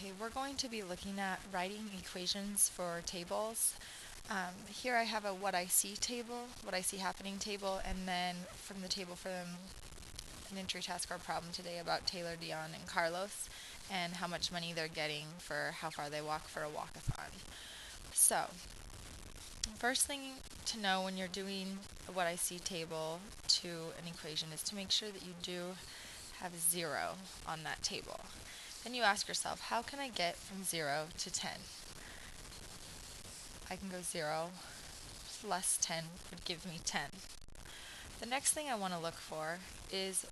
Okay, we're going to be looking at writing equations for tables. Here I have a what I see table, what I see happening table, and then from the table for an entry task or problem today about Taylor, Dion, and Carlos, and how much money they're getting for how far they walk for a walkathon. So, first thing to know when you're doing a what I see table to an equation is to make sure that you do have 0 on that table. Then you ask yourself, how can I get from 0 to 10? I can go 0 plus 10 would give me 10. The next thing I want to look for is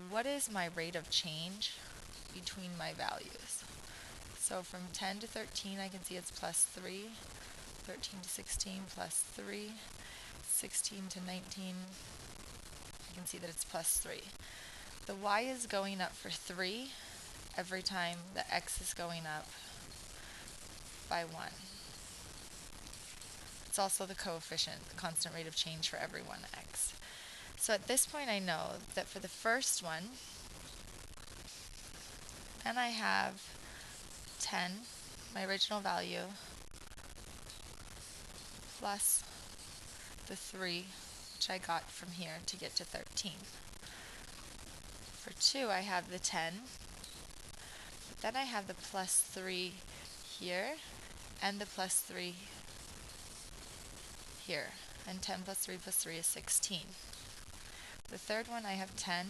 what is my rate of change between my values. So from 10 to 13 I can see it's plus 3, 13 to 16 plus 3, 16 to 19 I can see that it's plus 3. The y is going up for 3 every time the x is going up by 1. It's also the coefficient, the constant rate of change for every 1x. So at this point I know that for the first one, then I have 10, my original value, plus the 3, which I got from here to get to 13. For 2 I have the 10, but then I have the plus 3 here, and the plus 3 here, and 10 plus 3 plus 3 is 16. The third one I have 10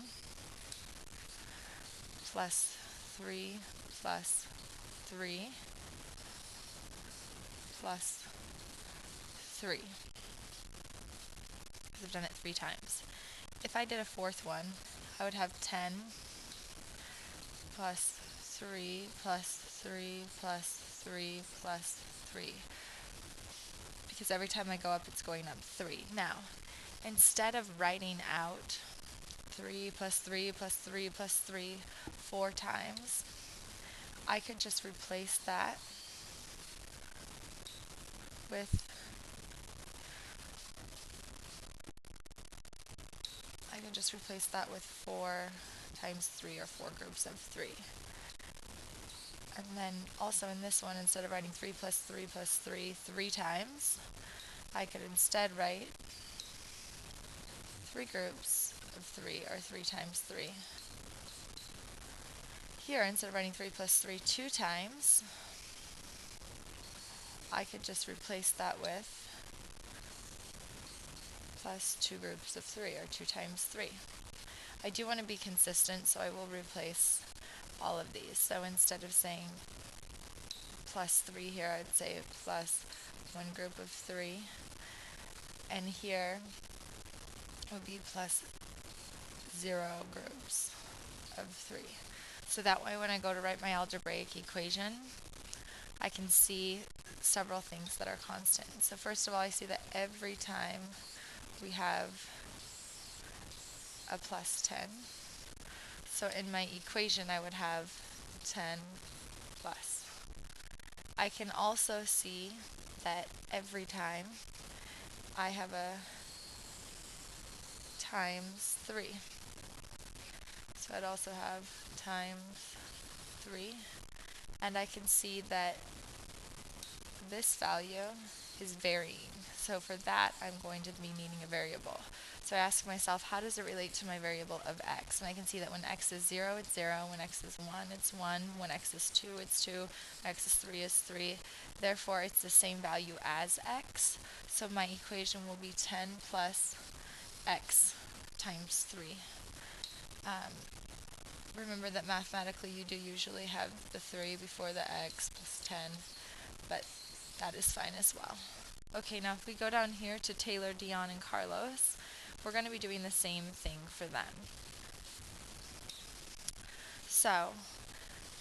plus 3 plus 3 plus 3, because I've done it 3 times. If I did a fourth one, I would have 10 plus 3 plus 3 plus 3 plus 3, because every time I go up it's going up 3. Now, instead of writing out 3 plus 3 plus 3 plus 3 4 times, I could just replace that with 4 times 3, or 4 groups of 3. And then also in this one, instead of writing 3 plus 3 plus 3 3 times, I could instead write 3 groups of 3, or 3 times 3. Here, instead of writing 3 plus 3 2 times, I could just replace that with plus 2 groups of 3, or 2 times 3. I do want to be consistent, so I will replace all of these. So instead of saying plus 3 here, I'd say plus 1 group of 3. And here would be plus 0 groups of 3. So that way when I go to write my algebraic equation, I can see several things that are constant. So first of all, I see that every time we have a plus 10. So in my equation, I would have 10 plus. I can also see that every time I have a times 3. So I'd also have times 3. And I can see that this value is varying. So for that, I'm going to be needing a variable. So I ask myself, how does it relate to my variable of x? And I can see that when x is 0, it's 0. When x is 1, it's 1. When x is 2, it's 2. When x is 3, it's 3. Therefore, it's the same value as x. So my equation will be 10 plus x times 3. Remember that mathematically you do usually have the 3 before the x plus 10, but that is fine as well. Okay, now if we go down here to Taylor, Dion, and Carlos, we're going to be doing the same thing for them. So,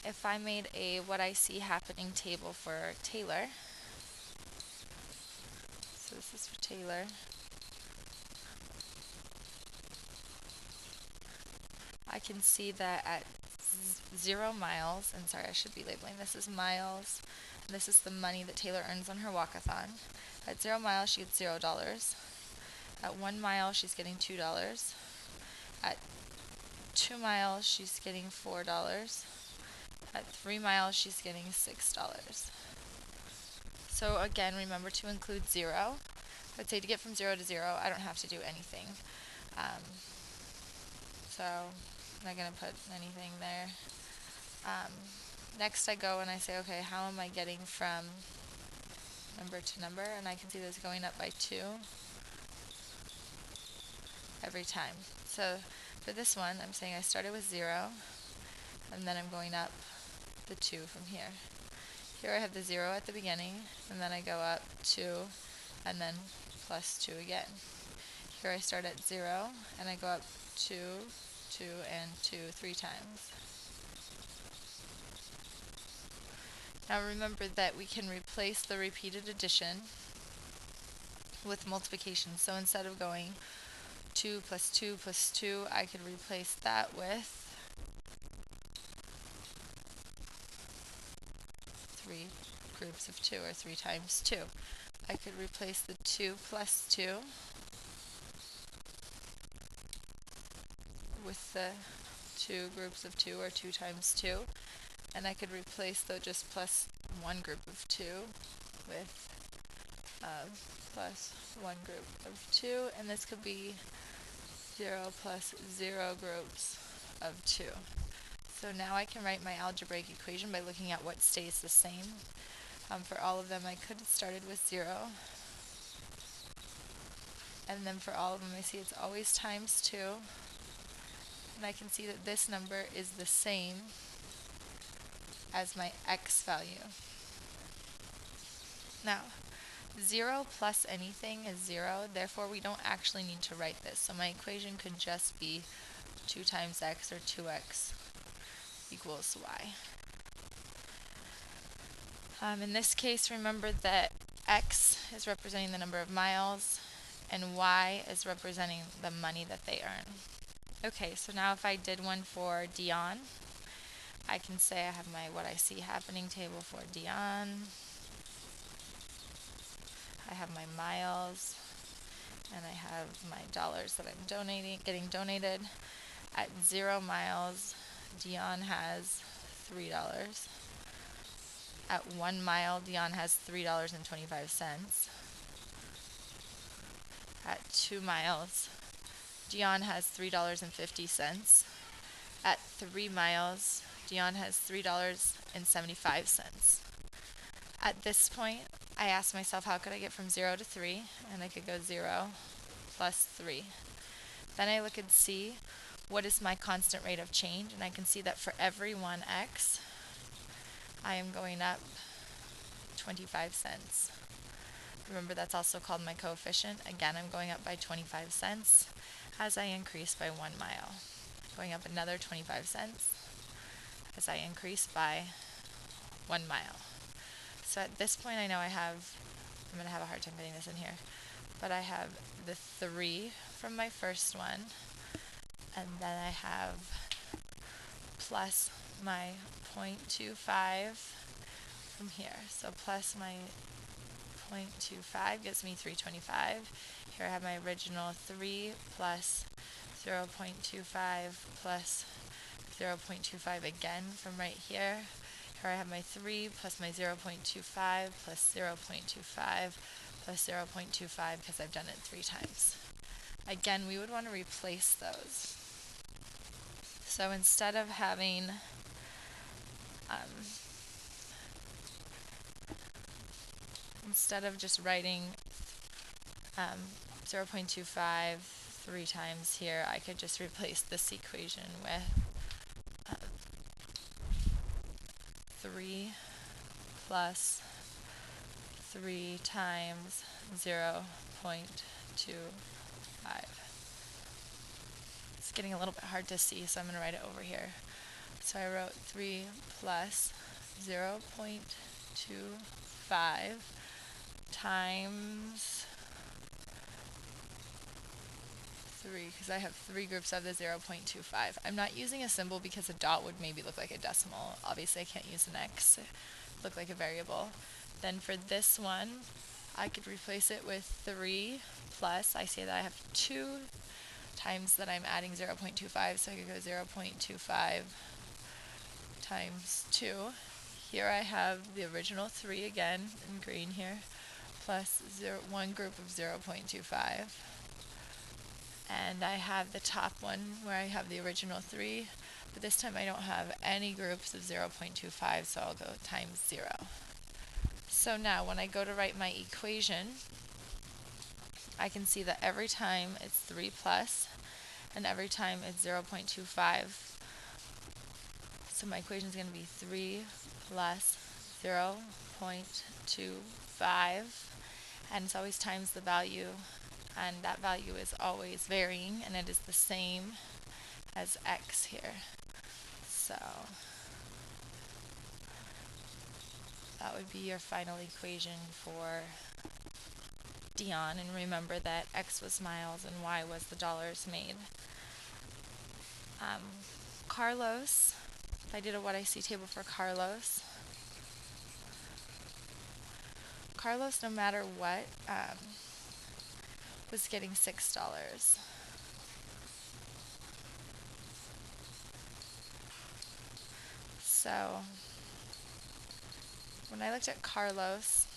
if I made a what I see happening table for Taylor, so this is for Taylor, I can see that at 0 miles, and sorry, I should be labeling this as miles, and this is the money that Taylor earns on her walkathon. At 0 miles, she gets $0. At 1 mile, she's getting $2. At 2 miles, she's getting $4. At 3 miles, she's getting $6. So again, remember to include 0. I'd say to get from 0 to 0, I don't have to do anything. Um, so I'm not going to put anything there. Um, Next I go and I say, okay, how am I getting from number to number? And I can see this going up by 2 every time. So for this one, I'm saying I started with 0, and then I'm going up the 2 from here. Here I have the 0 at the beginning, and then I go up 2, and then plus 2 again. Here I start at 0, and I go up 2, 2, and 2 3 times. Now remember that we can replace the repeated addition with multiplication. So instead of going 2 plus 2 plus 2, I could replace that with 3 groups of 2, or 3 times 2. I could replace the 2 plus 2 with the 2 groups of 2, or 2 times 2. And I could replace the just plus 1 group of 2 with plus 1 group of 2. And this could be 0 plus 0 groups of 2. So now I can write my algebraic equation by looking at what stays the same. For all of them, I could have started with 0. And then for all of them, I see it's always times 2. And I can see that this number is the same as my x value. Now, 0 plus anything is 0, therefore we don't actually need to write this. So my equation could just be 2 times x, or 2x equals y. In this case, remember that x is representing the number of miles, and y is representing the money that they earn. Okay, so now if I did one for Dion, I can say I have my what I see happening table for Dion. I have my miles, and I have my dollars that I'm getting donated. At 0 miles, Dion has $3. At 1 mile, Dion has $3.25. At 2 miles, Dion has $3.50. At 3 miles, Dion has $3.75. At this point, I asked myself, how could I get from 0 to 3? And I could go 0 plus 3. Then I look and see what is my constant rate of change, and I can see that for every 1x, I am going up 25 cents. Remember, that's also called my coefficient. Again, I'm going up by 25 cents as I increase by 1 mile. Going up another 25 cents as I increase by 1 mile. So at this point, I know I'm going to have a hard time getting this in here, but I have the 3 from my first one, and then I have plus my 0.25 from here. So plus my 0.25 gives me 325. Here I have my original 3 plus 0.25 plus 0.25 again from right here. Here I have my 3 plus my 0.25 plus 0.25 plus 0.25 because I've done it 3 times. Again, we would want to replace those. So instead of having instead of just writing 0.25 3 times here, I could just replace this equation with 3 plus 3 times 0.25. It's getting a little bit hard to see, so I'm going to write it over here. So I wrote 3 plus 0.25 times 3, because I have 3 groups of the 0.25. I'm not using a symbol because a dot would maybe look like a decimal. Obviously, I can't use an x. It look like a variable. Then for this one, I could replace it with 3 plus, I say that I have 2 times that I'm adding 0.25, so I could go 0.25 times 2. Here I have the original 3 again in green here, plus one group of 0.25. And I have the top one where I have the original 3, but this time I don't have any groups of 0.25, so I'll go times 0. So now when I go to write my equation, I can see that every time it's 3 plus, and every time it's 0.25. So my equation is going to be 3 plus 0.25, and it's always times the value, and that value is always varying, and it is the same as x here. So that would be your final equation for Dion, and remember that x was miles and y was the dollars made. Carlos, if I did a what I see table for Carlos, no matter what, was getting $6. So when I looked at Carlos,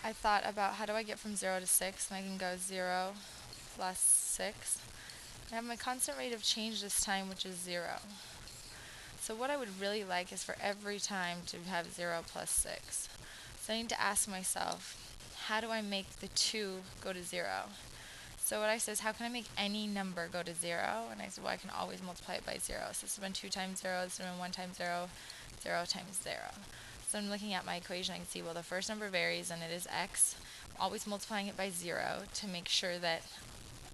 I thought about how do I get from 0 to 6, and I can go 0 plus 6. I have my constant rate of change this time, which is 0. So what I would really like is for every time to have 0 plus 6. So I need to ask myself, how do I make the 2 go to 0? So what I said is, how can I make any number go to 0? And I said, well, I can always multiply it by 0. So this has been 2 times 0, this has been 1 times 0, 0 times 0. So I'm looking at my equation, I can see, well, the first number varies, and it is x. I'm always multiplying it by 0 to make sure that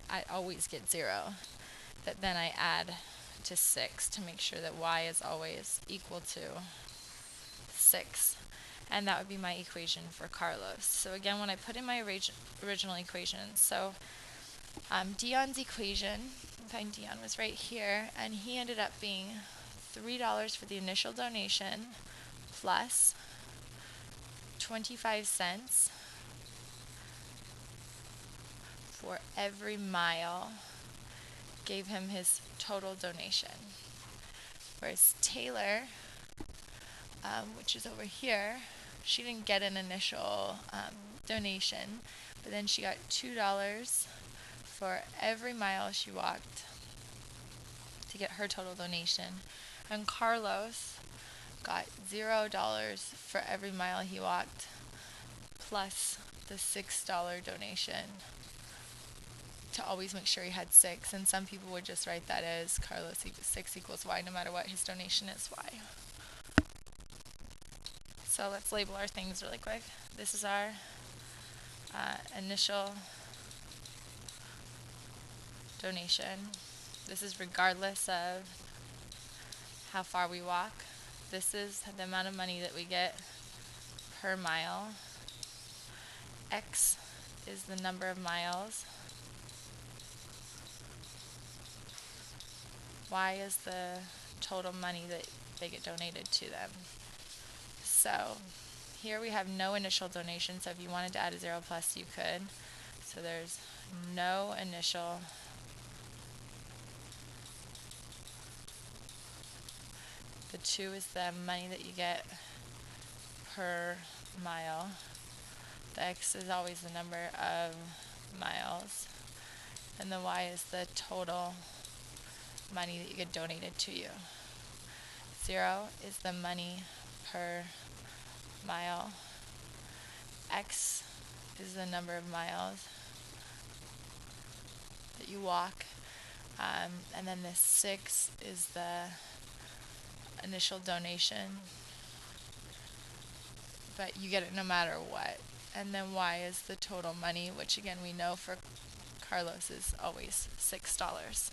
I always get 0. That then I add to 6 to make sure that y is always equal to 6. And that would be my equation for Carlos. So again, when I put in my original equation, so Dion's equation, okay, Dion was right here, and he ended up being $3 for the initial donation plus 25 cents for every mile gave him his total donation. Whereas Taylor, which is over here, she didn't get an initial donation, but then she got $2 for every mile she walked to get her total donation. And Carlos got $0 for every mile he walked, plus the $6 donation to always make sure he had 6. And some people would just write that as Carlos 6 equals y, no matter what his donation is y. So let's label our things really quick. This is our initial donation. This is regardless of how far we walk. This is the amount of money that we get per mile. X is the number of miles. Y is the total money that they get donated to them. So here we have no initial donation, so if you wanted to add a 0 plus, you could. So there's no initial. The 2 is the money that you get per mile. The X is always the number of miles. And the Y is the total money that you get donated to you. 0 is the money per mile. X is the number of miles that you walk. And then the 6 is the initial donation, but you get it no matter what. And then Y is the total money, which again we know for Carlos is always $6.